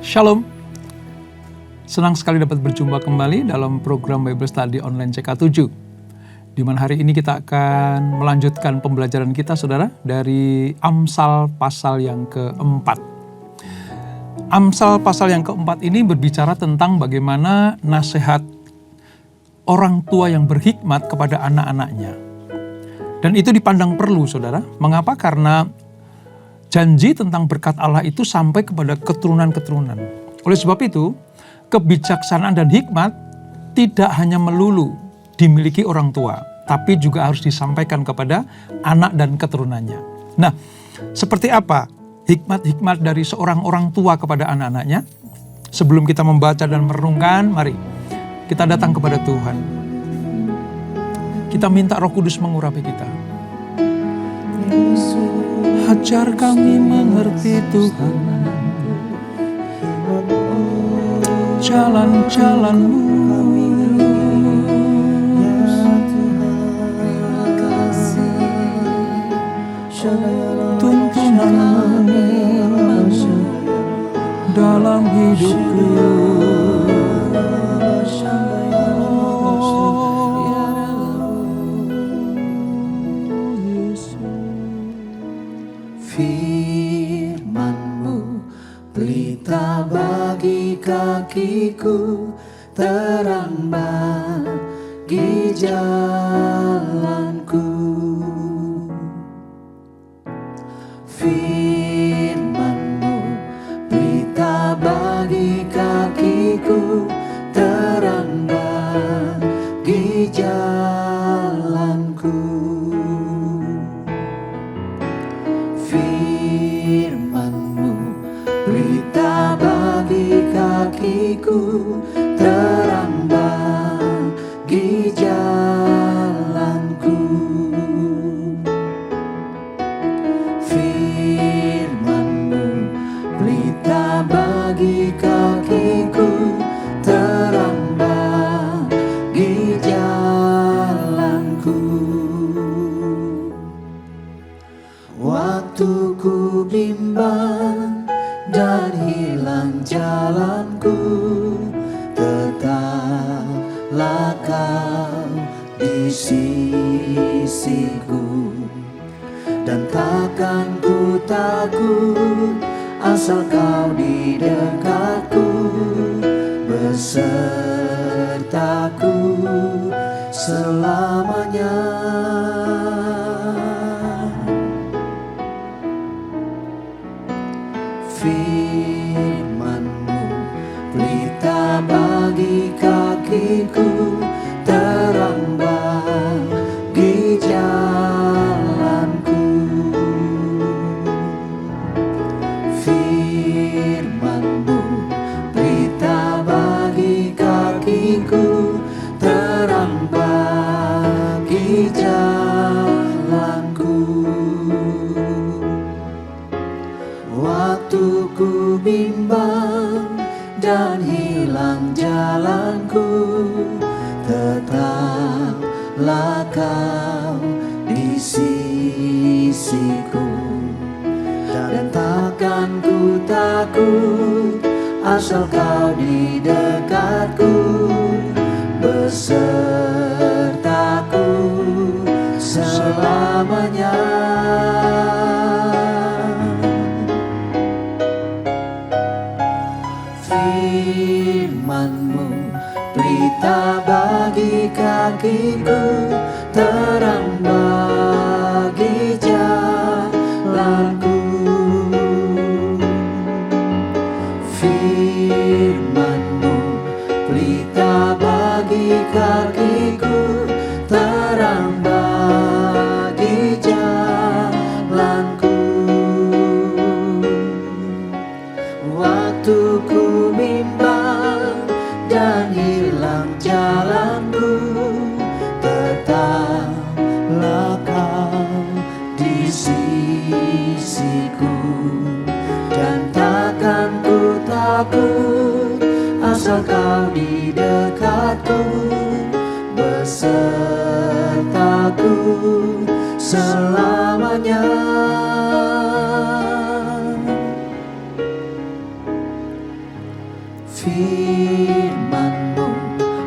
Shalom, senang sekali dapat berjumpa kembali dalam program Bible Study Online CK7, di mana hari ini kita akan melanjutkan pembelajaran kita, saudara, dari Amsal pasal yang keempat. Amsal pasal yang keempat ini berbicara tentang bagaimana nasihat orang tua yang berhikmat kepada anak-anaknya. Dan itu dipandang perlu, saudara. Mengapa? Karena janji tentang berkat Allah itu sampai kepada keturunan-keturunan. Oleh sebab itu, kebijaksanaan dan hikmat tidak hanya melulu dimiliki orang tua, tapi juga harus disampaikan kepada anak dan keturunannya. Nah, seperti apa hikmat-hikmat dari seorang orang tua kepada anak-anaknya? Sebelum kita membaca dan merenungkan, mari kita datang kepada Tuhan. Kita minta Roh Kudus mengurapi kita. Ajar kami mengerti Tuhan jalan-jalan-Mu, tuntunan-Mu dalam hidupku. Firman-Mu pelita bagi kakiku, terang bagi jalanku. Firman-Mu pelita bagi kakiku, terang bagi jalanku. Firman-Mu pelita bagi kakiku, terang bagi jalanku. Firman-Mu pelita bagi kakiku, terang bagi jalanku. Waktu ku bimbang dan hilang jalanku, tetaplah Kau di sisiku. Dan takkan ku takut asal Kau di dekatku, besertaku selamanya. Firman-Mu pelita bagi kakiku, terang bagi jalanku. Firman-Mu pelita bagi kakiku, terang bagi jalanku. Waktu ku bimbang dan hilang jalanku, tetaplah Kau di sisiku. Dan takkan ku takut asal Kau di dekatku, besertaku selamanya. Firman-Mu pelita bagi kakiku, terang bagi jalanku. Firman-Mu pelita bagi kakiku, terang bagi jalanku. Waktu ku bimbang dan hilang jalanku, tetaplah Kau di sisiku. Dan takkan ku takut asal Kau di dekatku, besertaku selamanya. Firman-Mu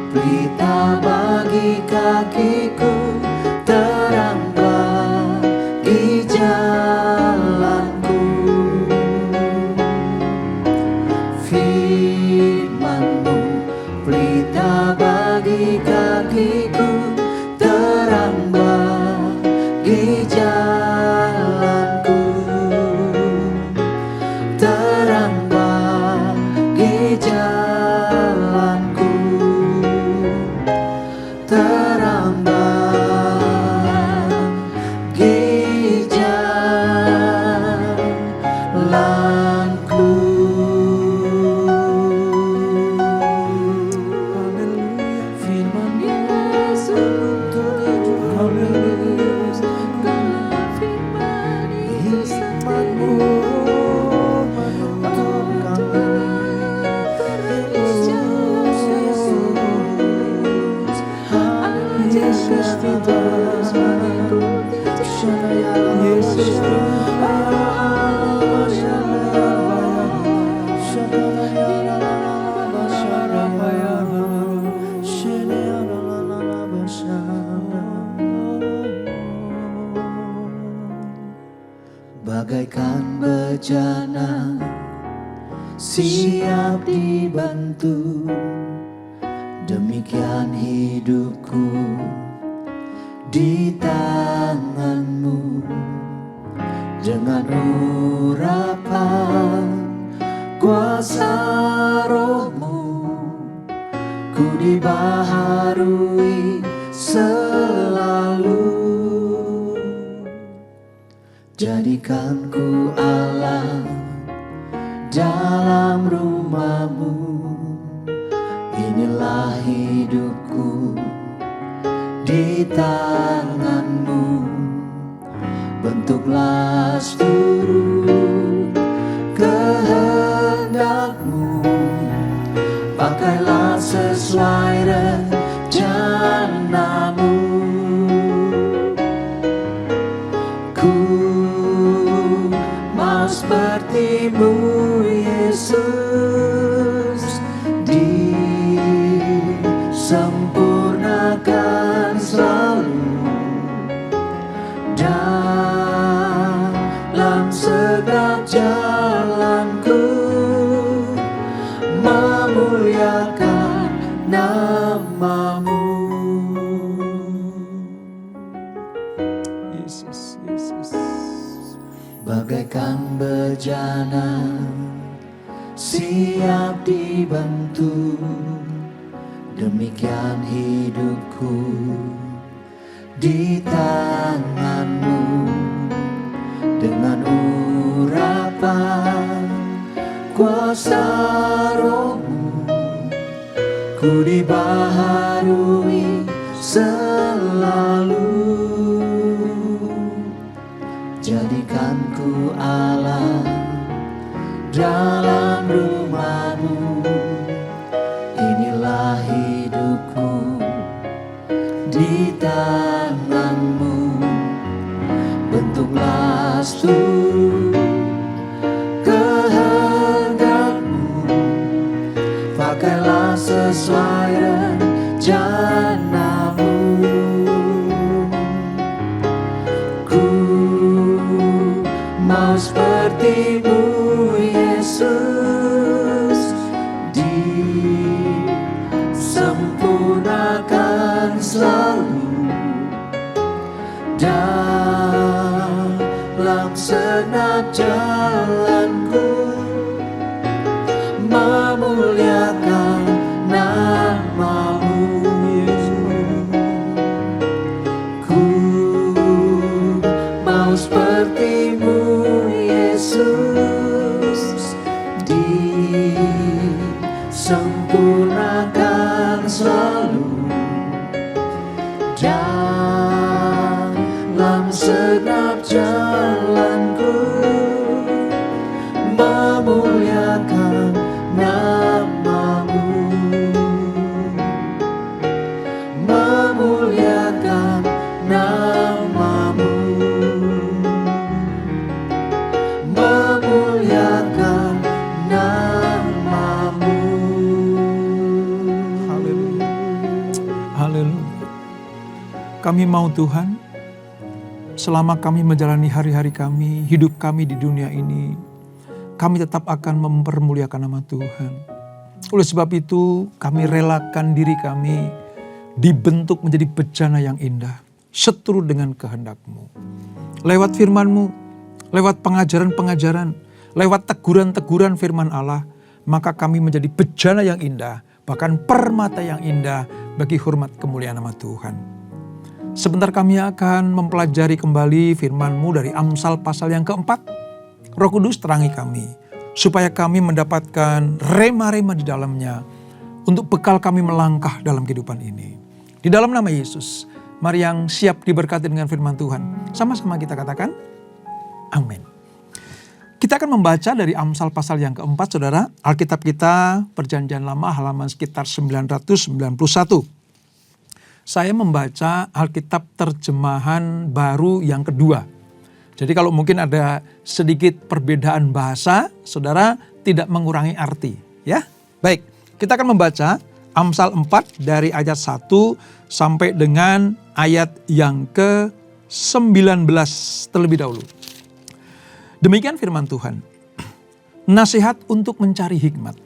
pelita bagi kakiku, terang bagi jalanku. Firman-Mu pelita bagi kakiku, terang bagi jalanku, terang bagi jalanku, terang bagi jalanku. Firman-Mu untuk hidup, firman-Mu untuk kami. Yesus Tuhan, Yesus bagaikan bejana siap dibantu, demikian hidupku di tangan-Mu. Dengan urapan kuasa Roh-Mu, ku dibaharui selalu. Jadikan ku Allah dalam rumah-Mu, inilah hidupku di tangan-Mu. Bentuklah seluruh kehendak-Mu, pakailah sesuai rencana-Mu. Ku mau seperti-Mu Yesus, disempurnakan selalu dalam segala jalanku, memuliakan nama-Mu. Yesus, Yesus. Bagaikan bejana siap dibantu, demikian hidupku di tangan-Mu. Dengan urapan kuasa Roh-Mu, ku dibaharui selalu. Jadikan ku Allah dalam rumah-Mu, inilah hidupku di tangan-Mu. Bentuklah seluruh kehendak-Mu, pakailah sesuai rencana-Mu. Ku mau seperti-Mu Yesus, disempurnakan selalu dalam segenap jalanku, memuliakan nama-Mu. Ku mau seperti-Mu Yesus, disempurnakan selalu dalam segenap jalanku, memuliakan nama-Mu, memuliakan nama-Mu, memuliakan nama-Mu. kami mau Tuhan, selama kami menjalani hari-hari kami, hidup kami di dunia ini, kami tetap akan mempermuliakan nama Tuhan. Oleh sebab itu, kami relakan diri kami dibentuk menjadi bejana yang indah, seturut dengan kehendak-Mu. Lewat firman-Mu, lewat pengajaran-pengajaran, lewat teguran-teguran firman Allah, maka kami menjadi bejana yang indah, bahkan permata yang indah bagi hormat kemuliaan nama Tuhan. Sebentar kami akan mempelajari kembali firman-Mu dari Amsal pasal yang keempat. Roh Kudus terangi kami, supaya kami mendapatkan rema-rema di dalamnya, untuk bekal kami melangkah dalam kehidupan ini. Di dalam nama Yesus, mari yang siap diberkati dengan firman Tuhan, sama-sama kita katakan, amin. Kita akan membaca dari Amsal pasal yang keempat, saudara. Alkitab kita Perjanjian Lama halaman sekitar 991. Saya membaca Alkitab terjemahan baru yang kedua. Jadi kalau mungkin ada sedikit perbedaan bahasa, saudara tidak mengurangi arti. Ya, baik. Kita akan membaca Amsal 4 dari ayat 1 sampai dengan ayat yang ke-19 terlebih dahulu. Demikian firman Tuhan. Nasihat untuk mencari hikmat.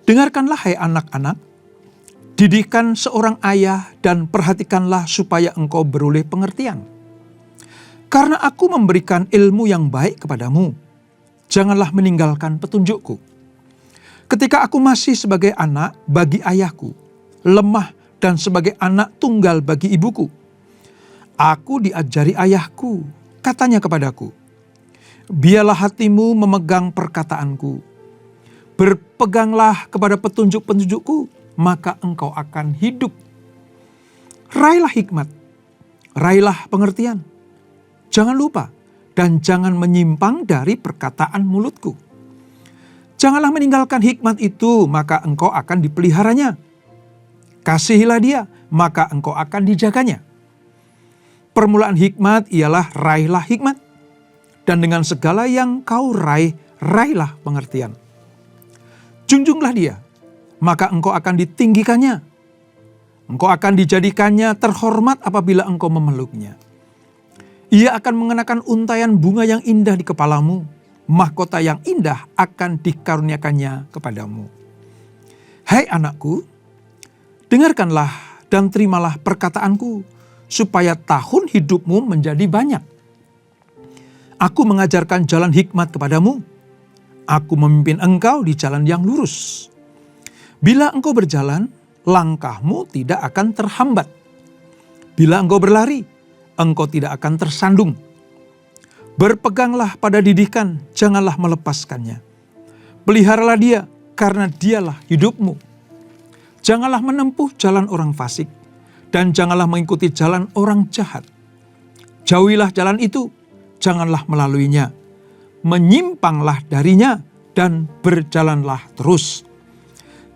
Dengarkanlah hai anak-anak, didikan seorang ayah dan perhatikanlah supaya engkau beroleh pengertian. Karena aku memberikan ilmu yang baik kepadamu, janganlah meninggalkan petunjukku. Ketika aku masih sebagai anak bagi ayahku, lemah dan sebagai anak tunggal bagi ibuku, aku diajari ayahku, katanya kepadaku, biarlah hatimu memegang perkataanku, berpeganglah kepada petunjuk-petunjukku, maka engkau akan hidup. Raihlah hikmat, raihlah pengertian. Jangan lupa dan jangan menyimpang dari perkataan mulutku. Janganlah meninggalkan hikmat itu, maka engkau akan dipeliharanya. Kasihilah dia, maka engkau akan dijaganya. Permulaan hikmat ialah raihlah hikmat. Dan dengan segala yang kau raih, raihlah pengertian. Junjunglah dia, maka engkau akan ditinggikannya. Engkau akan dijadikannya terhormat apabila engkau memeluknya. Ia akan mengenakan untaian bunga yang indah di kepalamu, mahkota yang indah akan dikaruniakannya kepadamu. Hai anakku, dengarkanlah dan terimalah perkataanku, supaya tahun hidupmu menjadi banyak. Aku mengajarkan jalan hikmat kepadamu. Aku memimpin engkau di jalan yang lurus. Bila engkau berjalan, langkahmu tidak akan terhambat. Bila engkau berlari, engkau tidak akan tersandung. Berpeganglah pada didikan, janganlah melepaskannya. Peliharalah dia, karena dialah hidupmu. Janganlah menempuh jalan orang fasik, dan janganlah mengikuti jalan orang jahat. Jauhilah jalan itu, janganlah melaluinya. Menyimpanglah darinya, dan berjalanlah terus.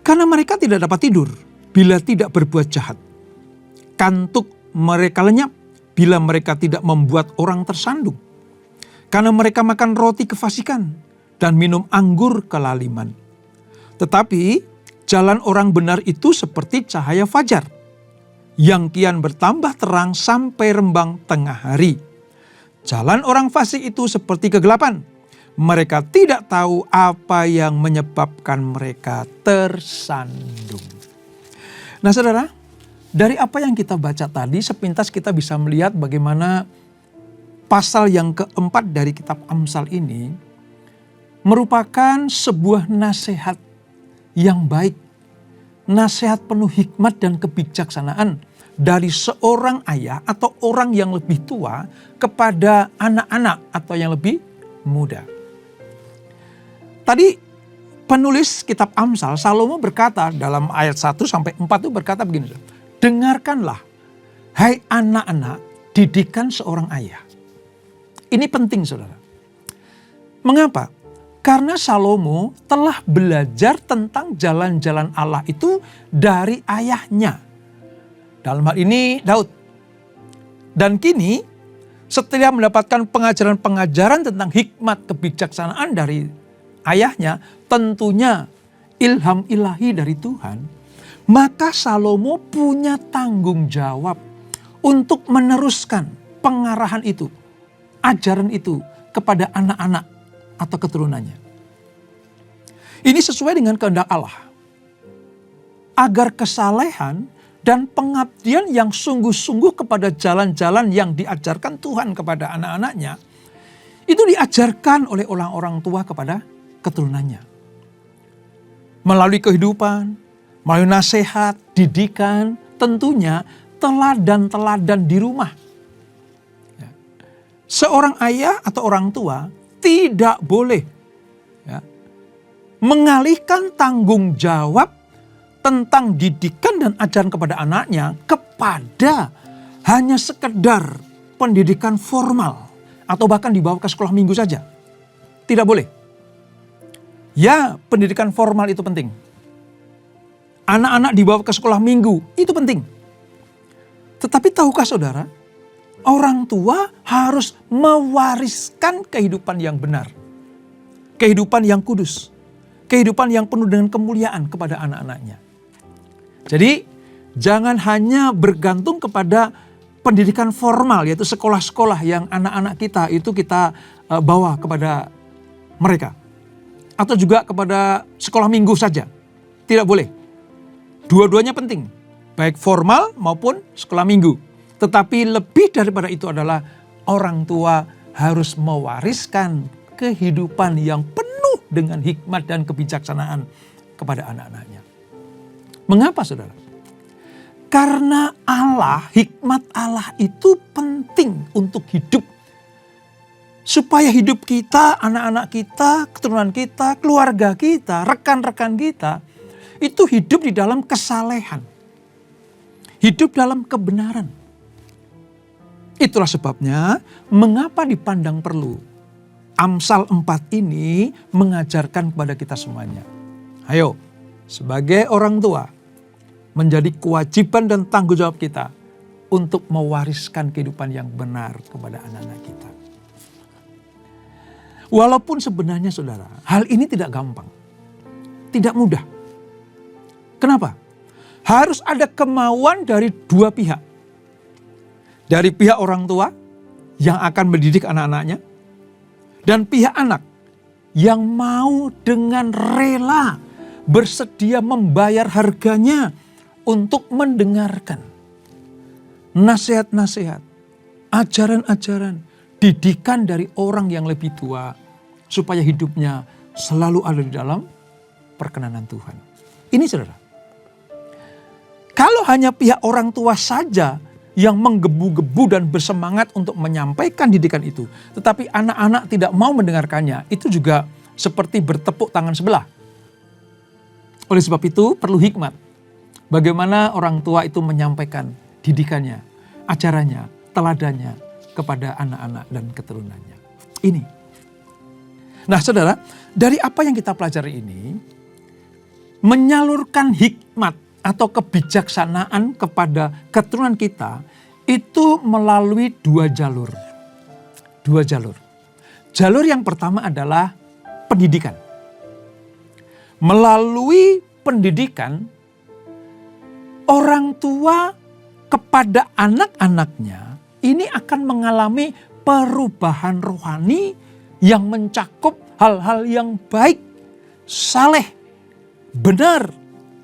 Karena mereka tidak dapat tidur, bila tidak berbuat jahat. Kantuk mereka lenyap, bila mereka tidak membuat orang tersandung. Karena mereka makan roti kefasikan dan minum anggur kelaliman. Tetapi jalan orang benar itu seperti cahaya fajar, yang kian bertambah terang sampai rembang tengah hari. Jalan orang fasik itu seperti kegelapan. Mereka tidak tahu apa yang menyebabkan mereka tersandung. Nah saudara, dari apa yang kita baca tadi, sepintas kita bisa melihat bagaimana pasal yang keempat dari kitab Amsal ini merupakan sebuah nasihat yang baik. Nasihat penuh hikmat dan kebijaksanaan dari seorang ayah atau orang yang lebih tua kepada anak-anak atau yang lebih muda. Tadi penulis kitab Amsal, Salomo berkata dalam ayat 1 sampai 4 itu berkata begini. Dengarkanlah, hai anak-anak, didikan seorang ayah. Ini penting saudara. Mengapa? Karena Salomo telah belajar tentang jalan-jalan Allah itu dari ayahnya. Dalam hal ini Daud. Dan kini setelah mendapatkan pengajaran-pengajaran tentang hikmat kebijaksanaan dari ayahnya, tentunya ilham ilahi dari Tuhan, maka Salomo punya tanggung jawab untuk meneruskan pengarahan itu, ajaran itu kepada anak-anak atau keturunannya. Ini sesuai dengan kehendak Allah. Agar kesalehan dan pengabdian yang sungguh-sungguh kepada jalan-jalan yang diajarkan Tuhan kepada anak-anaknya, itu diajarkan oleh orang-orang tua kepada keturunannya. Melalui kehidupan, melalui nasihat, didikan, tentunya teladan-teladan di rumah. Seorang ayah atau orang tua tidak boleh mengalihkan tanggung jawab tentang didikan dan ajaran kepada anaknya kepada hanya sekedar pendidikan formal atau bahkan dibawa ke sekolah minggu saja. Tidak boleh. Ya, pendidikan formal itu penting. Anak-anak dibawa ke sekolah minggu itu penting. Tetapi tahukah saudara, orang tua harus mewariskan kehidupan yang benar, kehidupan yang kudus, kehidupan yang penuh dengan kemuliaan kepada anak-anaknya. Jadi jangan hanya bergantung kepada pendidikan formal, yaitu sekolah-sekolah yang anak-anak kita itu kita bawa kepada mereka. Atau juga kepada sekolah minggu saja. Tidak boleh. Dua-duanya penting. Baik formal maupun sekolah minggu. Tetapi lebih daripada itu adalah orang tua harus mewariskan kehidupan yang penuh dengan hikmat dan kebijaksanaan kepada anak-anaknya. Mengapa saudara? Karena Allah, hikmat Allah itu penting untuk hidup. Supaya hidup kita, anak-anak kita, keturunan kita, keluarga kita, rekan-rekan kita, itu hidup di dalam kesalehan. Hidup dalam kebenaran. Itulah sebabnya mengapa dipandang perlu Amsal 4 ini mengajarkan kepada kita semuanya. Ayo, sebagai orang tua, menjadi kewajiban dan tanggung jawab kita untuk mewariskan kehidupan yang benar kepada anak-anak kita. Walaupun sebenarnya saudara, hal ini tidak gampang. Tidak mudah. Kenapa? Harus ada kemauan dari dua pihak. Dari pihak orang tua yang akan mendidik anak-anaknya, dan pihak anak yang mau dengan rela bersedia membayar harganya untuk mendengarkan nasihat-nasihat, ajaran-ajaran, didikan dari orang yang lebih tua, supaya hidupnya selalu ada di dalam perkenanan Tuhan. Ini saudara. Kalau hanya pihak orang tua saja yang menggebu-gebu dan bersemangat untuk menyampaikan didikan itu, tetapi anak-anak tidak mau mendengarkannya, itu juga seperti bertepuk tangan sebelah. Oleh sebab itu perlu hikmat. Bagaimana orang tua itu menyampaikan didikannya, ajarannya, teladannya kepada anak-anak dan keturunannya. Ini. Nah saudara, dari apa yang kita pelajari ini, menyalurkan hikmat atau kebijaksanaan kepada keturunan kita itu melalui dua jalur. Dua jalur. Jalur yang pertama adalah pendidikan. Melalui pendidikan, orang tua kepada anak-anaknya ini akan mengalami perubahan rohani yang mencakup hal-hal yang baik, saleh, benar,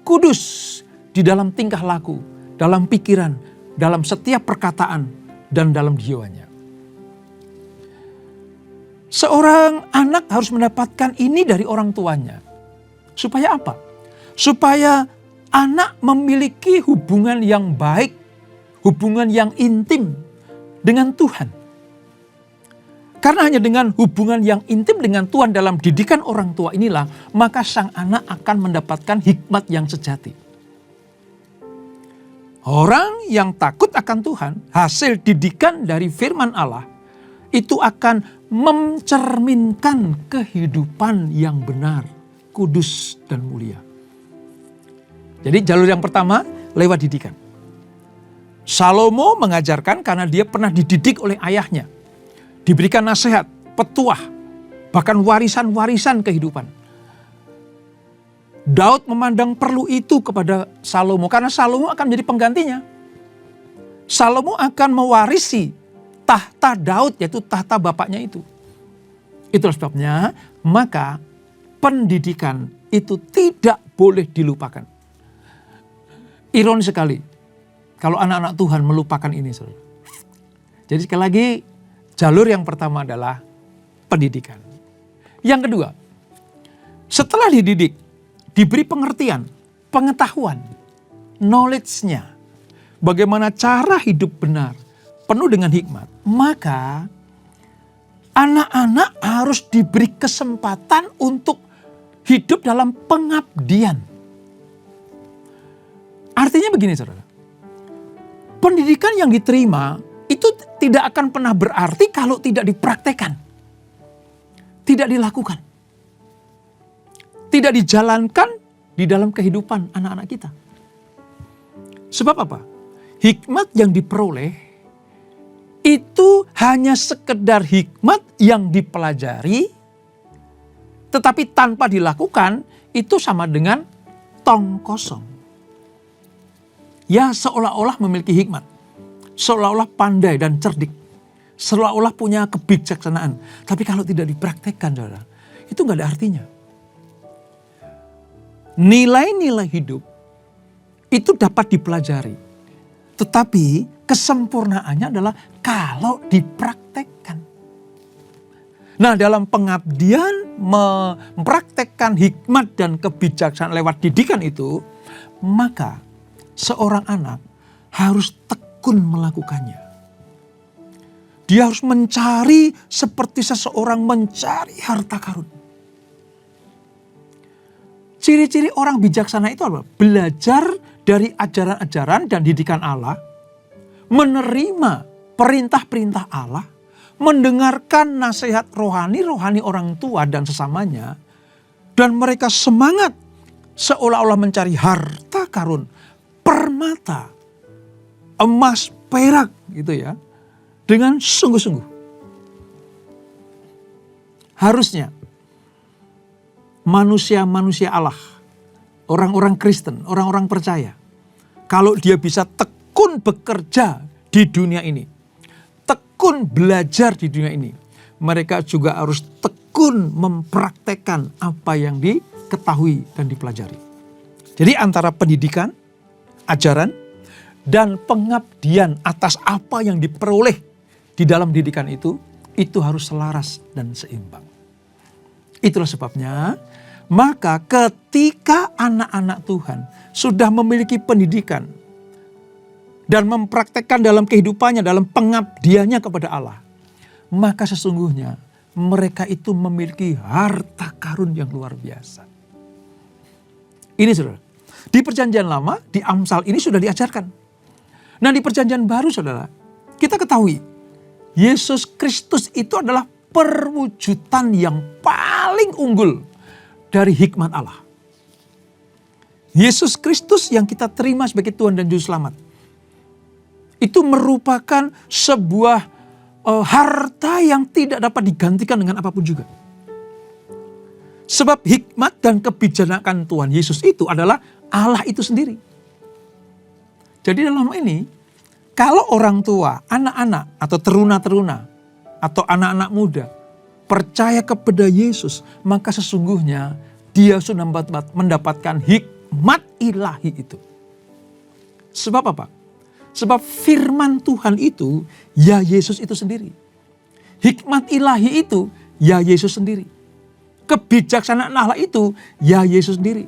kudus di dalam tingkah laku, dalam pikiran, dalam setiap perkataan, dan dalam jiwanya. Seorang anak harus mendapatkan ini dari orang tuanya. Supaya apa? Supaya anak memiliki hubungan yang baik, hubungan yang intim dengan Tuhan. Karena hanya dengan hubungan yang intim dengan Tuhan dalam didikan orang tua inilah, maka sang anak akan mendapatkan hikmat yang sejati. Orang yang takut akan Tuhan, hasil didikan dari firman Allah, itu akan mencerminkan kehidupan yang benar, kudus dan mulia. Jadi jalur yang pertama lewat didikan. Salomo mengajarkan karena dia pernah dididik oleh ayahnya. Diberikan nasihat, petuah, bahkan warisan-warisan kehidupan. Daud memandang perlu itu kepada Salomo karena Salomo akan menjadi penggantinya. Salomo akan mewarisi tahta Daud, yaitu tahta bapaknya itu. Itulah sebabnya maka pendidikan itu tidak boleh dilupakan. Ironis sekali kalau anak-anak Tuhan melupakan ini, saudara. Jadi sekali lagi, jalur yang pertama adalah pendidikan. Yang kedua, setelah dididik, diberi pengertian, pengetahuan, knowledge-nya, bagaimana cara hidup benar, penuh dengan hikmat, maka anak-anak harus diberi kesempatan untuk hidup dalam pengabdian. Artinya begini, saudara. Pendidikan yang diterima itu tidak akan pernah berarti kalau tidak dipraktekkan. Tidak dilakukan. Tidak dijalankan di dalam kehidupan anak-anak kita. Sebab apa? Hikmat yang diperoleh itu hanya sekedar hikmat yang dipelajari, tetapi tanpa dilakukan itu sama dengan tong kosong. Ya, seolah-olah memiliki hikmat, seolah-olah pandai dan cerdik, seolah-olah punya kebijaksanaan. Tapi kalau tidak dipraktekkan, saudara, itu nggak ada artinya. Nilai-nilai hidup itu dapat dipelajari, tetapi kesempurnaannya adalah kalau dipraktekkan. Nah, dalam pengabdian mempraktekkan hikmat dan kebijaksanaan lewat didikan itu, maka seorang anak harus tekun melakukannya. Dia harus mencari seperti seseorang mencari harta karun. Ciri-ciri orang bijaksana itu apa? Belajar dari ajaran-ajaran dan didikan Allah, menerima perintah-perintah Allah, mendengarkan nasihat rohani orang tua dan sesamanya, dan mereka semangat seolah-olah mencari harta karun, permata, emas, perak gitu ya, dengan sungguh-sungguh. Harusnya manusia-manusia Allah, orang-orang Kristen, orang-orang percaya, kalau dia bisa tekun bekerja di dunia ini, tekun belajar di dunia ini, mereka juga harus tekun mempraktekkan apa yang diketahui dan dipelajari. Jadi antara pendidikan, ajaran, dan pengabdian atas apa yang diperoleh di dalam didikan itu harus selaras dan seimbang. Itulah sebabnya, maka ketika anak-anak Tuhan sudah memiliki pendidikan dan mempraktekkan dalam kehidupannya, dalam pengabdiannya kepada Allah, maka sesungguhnya mereka itu memiliki harta karun yang luar biasa. Ini saudara, di perjanjian lama, di Amsal ini sudah diajarkan. Nah, di perjanjian baru saudara, kita ketahui Yesus Kristus itu adalah perwujudan yang paling unggul dari hikmat Allah. Yesus Kristus yang kita terima sebagai Tuhan dan Juru Selamat, itu merupakan sebuah harta yang tidak dapat digantikan dengan apapun juga. Sebab hikmat dan kebijaksanaan Tuhan Yesus itu adalah Allah itu sendiri. Jadi dalam ini, kalau orang tua, anak-anak atau teruna-teruna atau anak-anak muda percaya kepada Yesus, maka sesungguhnya dia sudah mendapatkan hikmat ilahi itu. Sebab apa? Sebab firman Tuhan itu ya Yesus itu sendiri. Hikmat ilahi itu ya Yesus sendiri. Kebijaksanaan Allah itu ya Yesus sendiri.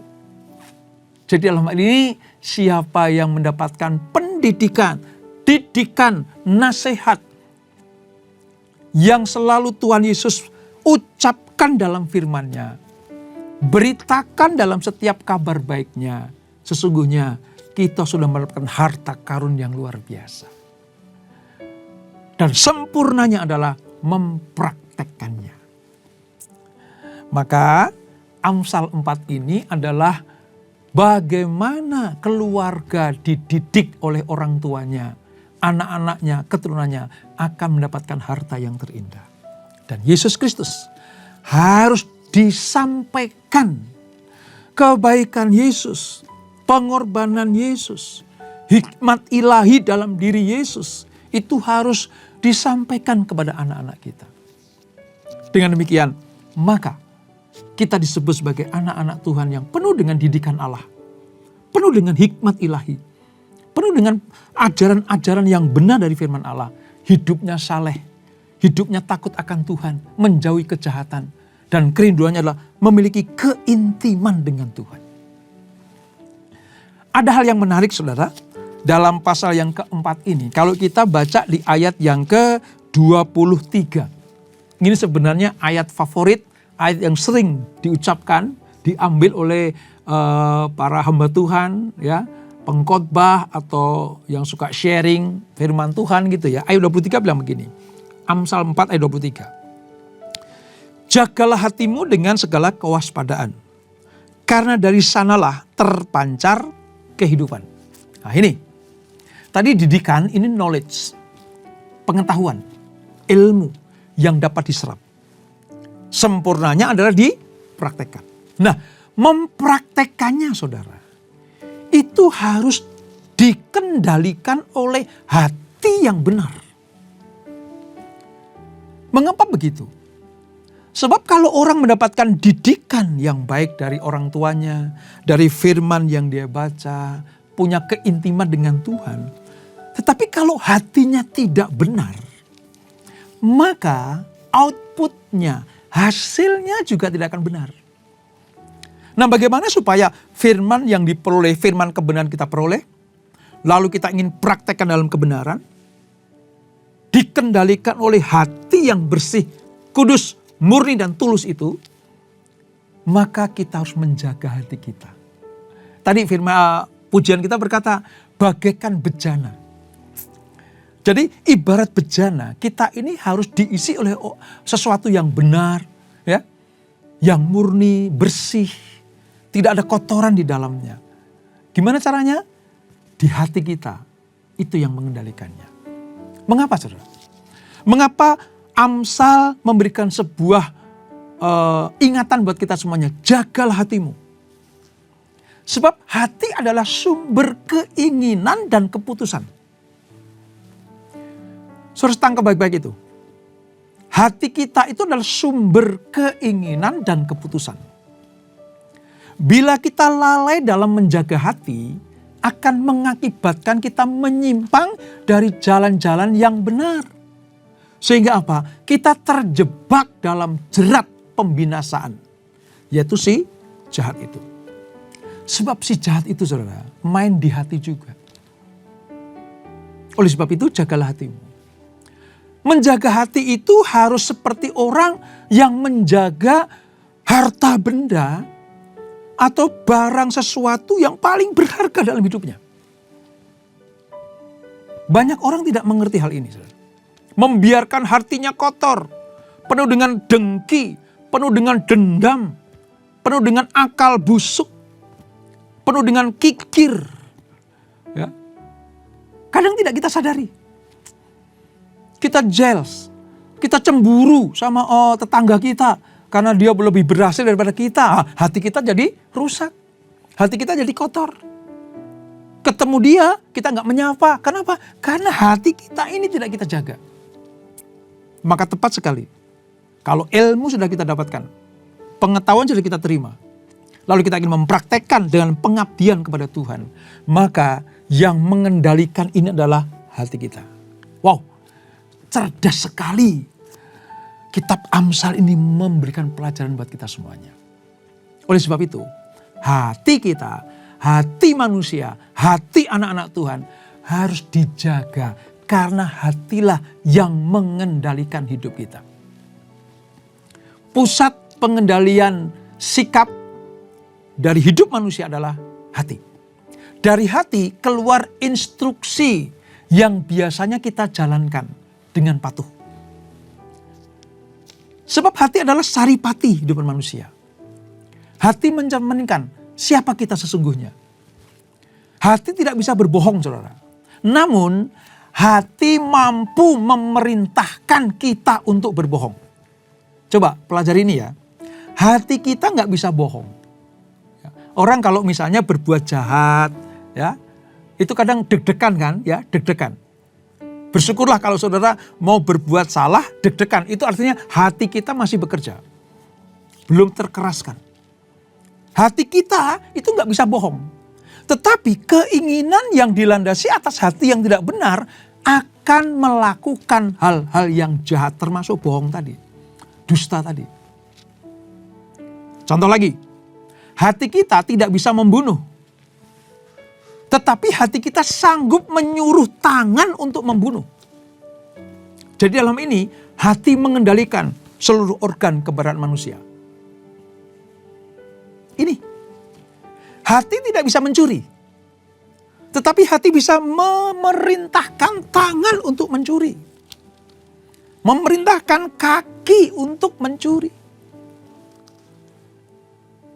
Jadi dalam hal ini siapa yang mendapatkan pendidikan, didikan, nasihat yang selalu Tuhan Yesus ucapkan dalam firman-Nya, beritakan dalam setiap kabar baiknya, sesungguhnya kita sudah mendapatkan harta karun yang luar biasa. Dan sempurnanya adalah mempraktekkannya. Maka Amsal 4 ini adalah bagaimana keluarga dididik oleh orang tuanya, anak-anaknya, keturunannya akan mendapatkan harta yang terindah. Dan Yesus Kristus harus disampaikan kebaikan Yesus, pengorbanan Yesus, hikmat ilahi dalam diri Yesus itu harus disampaikan kepada anak-anak kita. Dengan demikian, maka kita disebut sebagai anak-anak Tuhan yang penuh dengan didikan Allah, penuh dengan hikmat ilahi, penuh dengan ajaran-ajaran yang benar dari firman Allah. Hidupnya saleh, hidupnya takut akan Tuhan, menjauhi kejahatan, dan kerinduannya adalah memiliki keintiman dengan Tuhan. Ada hal yang menarik saudara, dalam pasal yang keempat ini, kalau kita baca di ayat yang ke-23. Ini sebenarnya ayat favorit, ayat yang sering diucapkan, diambil oleh para hamba Tuhan, ya, pengkhotbah atau yang suka sharing firman Tuhan gitu ya. Ayat 23 bilang begini, Amsal 4 ayat 23. Jagalah hatimu dengan segala kewaspadaan, karena dari sanalah terpancar kehidupan. Nah ini, tadi didikan ini knowledge, pengetahuan, ilmu yang dapat diserap. Sempurnanya adalah dipraktekkan. Nah, mempraktekannya saudara, itu harus dikendalikan oleh hati yang benar. Mengapa begitu? Sebab kalau orang mendapatkan didikan yang baik dari orang tuanya, dari firman yang dia baca, punya keintiman dengan Tuhan, tetapi kalau hatinya tidak benar, maka outputnya, hasilnya juga tidak akan benar. Nah, bagaimana supaya firman yang diperoleh, firman kebenaran kita peroleh, lalu kita ingin praktekkan dalam kebenaran, dikendalikan oleh hati yang bersih, kudus, murni dan tulus itu, maka kita harus menjaga hati kita. Tadi firman pujian kita berkata, bagaikan bejana. Jadi ibarat bejana, kita ini harus diisi oleh sesuatu yang benar, ya, yang murni, bersih, tidak ada kotoran di dalamnya. Gimana caranya? Di hati kita, itu yang mengendalikannya. Mengapa saudara? Mengapa Amsal memberikan sebuah ingatan buat kita semuanya, jagalah hatimu. Sebab hati adalah sumber keinginan dan keputusan. Saudara tangkap baik-baik itu. Hati kita itu adalah sumber keinginan dan keputusan. Bila kita lalai dalam menjaga hati, akan mengakibatkan kita menyimpang dari jalan-jalan yang benar. Sehingga apa? Kita terjebak dalam jerat pembinasaan. Yaitu si jahat itu. Sebab si jahat itu saudara, main di hati juga. Oleh sebab itu jagalah hatimu. Menjaga hati itu harus seperti orang yang menjaga harta benda atau barang sesuatu yang paling berharga dalam hidupnya. Banyak orang tidak mengerti hal ini. Membiarkan hatinya kotor, penuh dengan dengki, penuh dengan dendam, penuh dengan akal busuk, penuh dengan kikir. Ya. Kadang tidak kita sadari. Kita jealous, kita cemburu sama tetangga kita karena dia lebih berhasil daripada kita. Hati kita jadi rusak, hati kita jadi kotor. Ketemu dia, kita nggak menyapa. Kenapa? Karena hati kita ini tidak kita jaga. Maka tepat sekali, kalau ilmu sudah kita dapatkan, pengetahuan sudah kita terima, lalu kita ingin mempraktekkan dengan pengabdian kepada Tuhan, maka yang mengendalikan ini adalah hati kita. Wow. Cerdas sekali. Kitab Amsal ini memberikan pelajaran buat kita semuanya. Oleh sebab itu, hati kita, hati manusia, hati anak-anak Tuhan harus dijaga. Karena hatilah yang mengendalikan hidup kita. Pusat pengendalian sikap dari hidup manusia adalah hati. Dari hati keluar instruksi yang biasanya kita jalankan dengan patuh. Sebab hati adalah saripati hidupan manusia. Hati mencerminkan siapa kita sesungguhnya. Hati tidak bisa berbohong saudara. Namun hati mampu memerintahkan kita untuk berbohong. Coba pelajari ini ya. Hati kita nggak bisa bohong. Orang kalau misalnya berbuat jahat, ya, Itu kadang deg-degan kan, ya, deg-degan. Bersyukurlah kalau saudara mau berbuat salah, deg-degan. Itu artinya hati kita masih bekerja. Belum terkeraskan. Hati kita itu nggak bisa bohong. Tetapi keinginan yang dilandasi atas hati yang tidak benar akan melakukan hal-hal yang jahat, termasuk bohong tadi, dusta tadi. Contoh lagi, hati kita tidak bisa membunuh. Tetapi hati kita sanggup menyuruh tangan untuk membunuh. Jadi dalam ini, hati mengendalikan seluruh organ keberadaan manusia. Ini, hati tidak bisa mencuri. Tetapi hati bisa memerintahkan tangan untuk mencuri. Memerintahkan kaki untuk mencuri.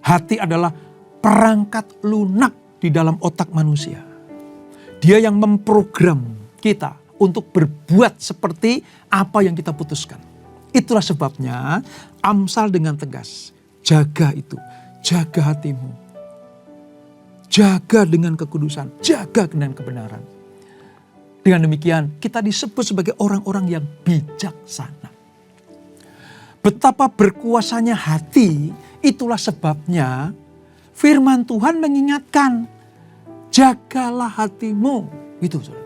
Hati adalah perangkat lunak di dalam otak manusia. Dia yang memprogram kita untuk berbuat seperti apa yang kita putuskan. Itulah sebabnya Amsal dengan tegas, jaga itu, jaga hatimu. Jaga dengan kekudusan, jaga dengan kebenaran. Dengan demikian kita disebut sebagai orang-orang yang bijaksana. Betapa berkuasanya hati, itulah sebabnya firman Tuhan mengingatkan, jagalah hatimu. Itu saudara.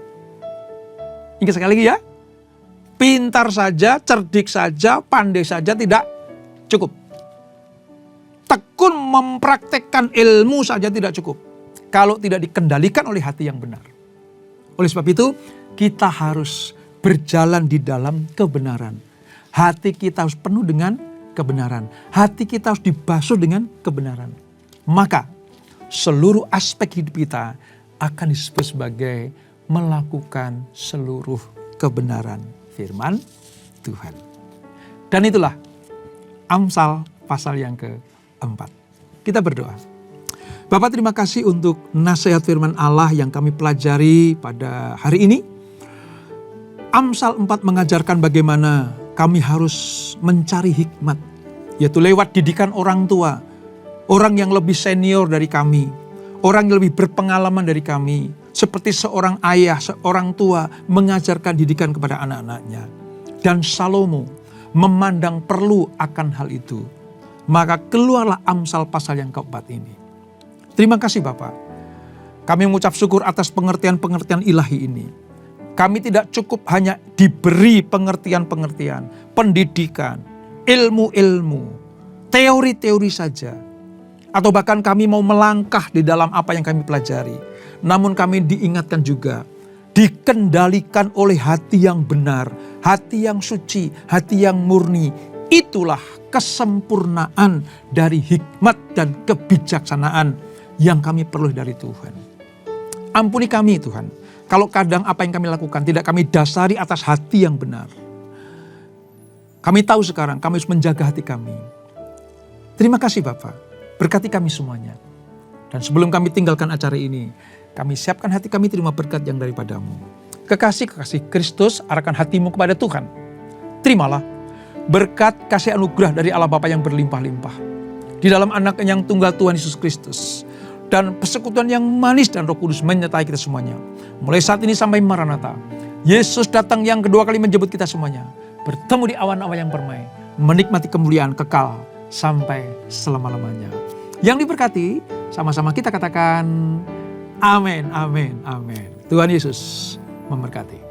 Ingat sekali lagi ya. Pintar saja, cerdik saja, pandai saja tidak cukup. Tekun mempraktekkan ilmu saja tidak cukup. Kalau tidak dikendalikan oleh hati yang benar. Oleh sebab itu, kita harus berjalan di dalam kebenaran. Hati kita harus penuh dengan kebenaran. Hati kita harus dibasuh dengan kebenaran. Maka seluruh aspek hidup kita akan disebut sebagai melakukan seluruh kebenaran firman Tuhan. Dan itulah Amsal pasal yang keempat. Kita berdoa. Bapak, terima kasih untuk nasihat firman Allah yang kami pelajari pada hari ini. Amsal 4 mengajarkan bagaimana kami harus mencari hikmat, yaitu lewat didikan orang tua, orang yang lebih senior dari kami, orang yang lebih berpengalaman dari kami, seperti seorang ayah, seorang tua mengajarkan didikan kepada anak-anaknya. Dan Salomo memandang perlu akan hal itu. Maka keluarlah Amsal pasal yang keempat ini. Terima kasih Bapak. Kami mengucap syukur atas pengertian-pengertian ilahi ini. Kami tidak cukup hanya diberi pengertian-pengertian, pendidikan, ilmu-ilmu, teori-teori saja. Atau bahkan kami mau melangkah di dalam apa yang kami pelajari. Namun kami diingatkan juga, dikendalikan oleh hati yang benar, hati yang suci, hati yang murni. Itulah kesempurnaan dari hikmat dan kebijaksanaan yang kami perlu dari Tuhan. Ampuni kami Tuhan, kalau kadang apa yang kami lakukan tidak kami dasari atas hati yang benar. Kami tahu sekarang kami harus menjaga hati kami. Terima kasih Bapak, berkati kami semuanya. Dan sebelum kami tinggalkan acara ini, kami siapkan hati kami terima berkat yang daripadamu. Kekasih-kekasih Kristus, arahkan hatimu kepada Tuhan. Terimalah berkat kasih anugerah dari Allah Bapa yang berlimpah-limpah. Di dalam anak yang tunggal Tuhan Yesus Kristus. Dan persekutuan yang manis dan Roh Kudus menyertai kita semuanya. Mulai saat ini sampai Maranatha. Yesus datang yang kedua kali menjemput kita semuanya. Bertemu di awan-awan yang permai. Menikmati kemuliaan kekal sampai selama-lamanya. Yang diberkati, sama-sama kita katakan amin, amin, amin. Tuhan Yesus memberkati.